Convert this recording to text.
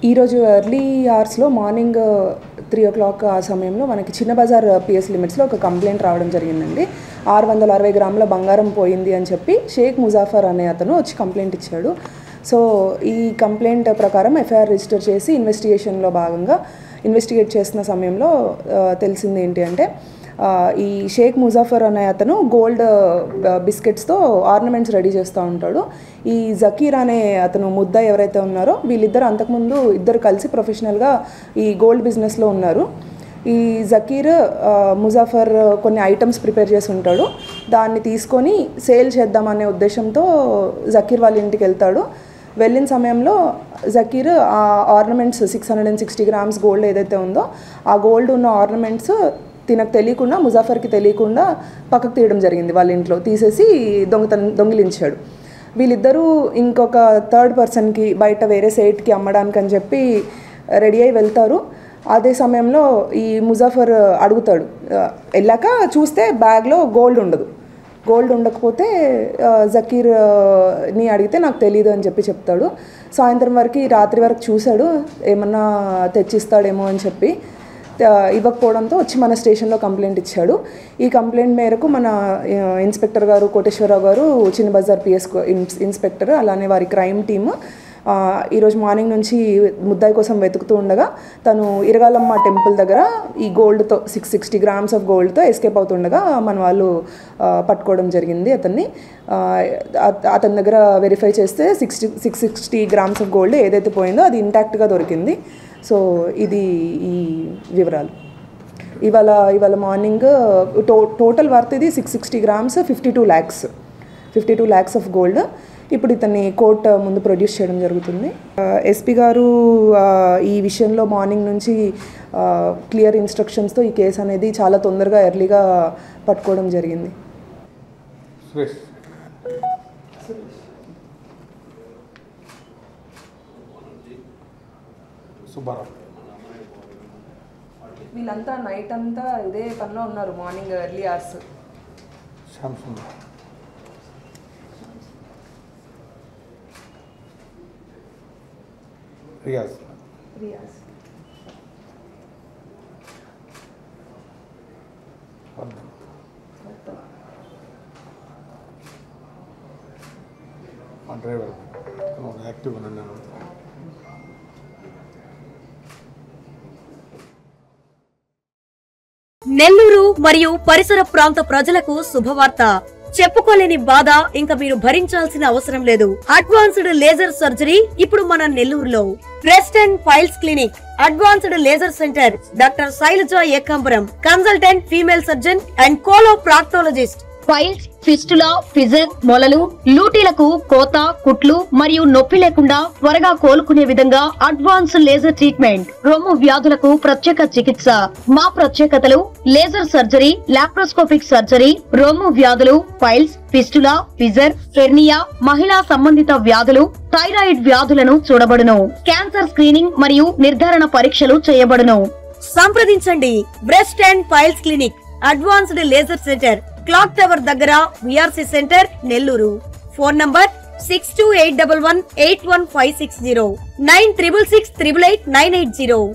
ఈరోజు ఎర్లీ అవర్స్లో morning 3 o'clock ఆ సమయంలో మనకి చిన్న బజార్ పిఎస్ లిమిట్స్లో ఒక కంప్లైంట్ రావడం జరిగిందండి. 660 గ్రాముల బంగారం పోయింది అని చెప్పి షేక్ ముజాఫర్ అనే అతను వచ్చి కంప్లైంట్ ఇచ్చాడు. సో ఈ కంప్లైంట్ ప్రకారం ఎఫ్ఐఆర్ రిజిస్టర్ చేసి ఇన్వెస్టిగేషన్లో భాగంగా ఇన్వెస్టిగేట్ చేస్తున్న సమయంలో తెలిసింది ఏంటి అంటే, ఈ షేక్ ముజాఫర్ అనే అతను గోల్డ్ బిస్కెట్స్తో ఆర్నమెంట్స్ రెడీ చేస్తూ ఉంటాడు. ఈ జకీర్ అనే అతను ముద్దా ఎవరైతే ఉన్నారో వీళ్ళిద్దరు అంతకుముందు ఇద్దరు కలిసి ప్రొఫెషనల్గా ఈ గోల్డ్ బిజినెస్లో ఉన్నారు. ఈ జకీర్ ముజాఫర్ కొన్ని ఐటమ్స్ ప్రిపేర్ చేసి ఉంటాడు. దాన్ని తీసుకొని సేల్ చేద్దామనే ఉద్దేశంతో జకీర్ వాళ్ళ ఇంటికి వెళ్తాడు. వెళ్ళిన సమయంలో జకీర్ ఆ ఆర్నమెంట్స్ 660 grams గోల్డ్ ఏదైతే ఉందో ఆ గోల్డ్ ఉన్న ఆర్నమెంట్స్ తినకు తెలియకుండా, ముజాఫర్కి తెలియకుండా పక్కకు తీయడం జరిగింది. వాళ్ళ ఇంట్లో తీసేసి దొంగిలించాడు. వీళ్ళిద్దరూ ఇంకొక థర్డ్ పర్సన్కి బయట వేరే సైట్కి అమ్మడానికి అని చెప్పి రెడీ అయి వెళ్తారు. అదే సమయంలో ఈ ముజాఫర్ అడుగుతాడు. వెళ్ళాక చూస్తే బ్యాగ్లో గోల్డ్ ఉండదు. గోల్డ్ ఉండకపోతే జకీర్ని అడిగితే నాకు తెలియదు అని చెప్పి చెప్తాడు. సాయంత్రం వరకు రాత్రి వరకు చూశాడు, ఏమన్నా తెచ్చిస్తాడేమో అని చెప్పి. ఇవ్వకపోవడంతో వచ్చి మన స్టేషన్లో కంప్లైంట్ ఇచ్చాడు. ఈ కంప్లైంట్ మేరకు మన ఇన్స్పెక్టర్ గారు కోటేశ్వరరావు గారు, చిన్న బజార్ పిఎస్ ఇన్స్పెక్టర్, అలానే వారి క్రైమ్ టీమ్ ఈరోజు మార్నింగ్ నుంచి ముద్దాయి కోసం వెతుకుతూ ఉండగా తను ఇరగాలమ్మ టెంపుల్ దగ్గర ఈ గోల్డ్తో 660 grams ఆఫ్ గోల్డ్తో ఎస్కేప్ అవుతుండగా మన వాళ్ళు పట్టుకోవడం జరిగింది అతన్ని. అతని దగ్గర వెరిఫై చేస్తే 660 grams ఆఫ్ గోల్డ్ ఏదైతే పోయిందో అది ఇంటాక్ట్గా దొరికింది. సో ఇది ఈ వివరాలు. ఇవాళ మార్నింగ్ టోటల్ వర్త్ ఇది 660 grams, 52 lakhs ఆఫ్ గోల్డ్. ఇప్పుడు ఇతన్ని కోర్ట్ ముందు ప్రొడ్యూస్ చేయడం జరుగుతుంది. ఎస్పీ గారు ఈ విషయంలో మార్నింగ్ నుంచి క్లియర్ ఇన్స్ట్రక్షన్స్తో ఈ కేసు అనేది చాలా తొందరగా ఎర్లీగా పట్టుకోవడం జరిగింది. వీళ్ళంతా నైట్ అంతా ఇదే పనిలో ఉన్నారు. మార్నింగ్ ఎర్లీ అవర్స్ రియాజ్ మా డ్రైవర్ యాక్టివ్ ఉన్నాను. నెల్లూరు మరియు పరిసర ప్రాంత ప్రజలకు శుభవార్త. చెప్పుకోలేని బాధ ఇంకా మీరు భరించాల్సిన అవసరం లేదు. అడ్వాన్స్డ్ లేజర్ సర్జరీ ఇప్పుడు మన నెల్లూరులో. Breast and piles clinic, advanced laser centre, doctor Shailaja Ekambaram, consultant female surgeon and coloproctologist. Piles, fistula, fissure, మొలలు, లూటీలకు కోత, కుట్లు మరియు నొప్పి లేకుండా త్వరగా కోలుకునే విధంగా అడ్వాన్స్ లేజర్ ట్రీట్మెంట్. రొమ్ము వ్యాధులకు ప్రత్యేక చికిత్స. మా ప్రత్యేకతలు: లేజర్ సర్జరీ, లాప్రోస్కోపిక్ సర్జరీ, రొమ్ము వ్యాధులు, ఫైల్స్, ఫిస్టులా, ఫిజర్, హెర్నియా, మహిళా సంబంధిత వ్యాధులు, థైరాయిడ్ వ్యాధులను చూడబడును. క్యాన్సర్ స్క్రీనింగ్ మరియు నిర్ధారణ పరీక్షలు చేయబడును. సంప్రదించండి. Breast and piles clinic, advanced laser centre, clock tower దగ్గర, VRC centre, Nellore. Phone number 6281181560, 9666888980.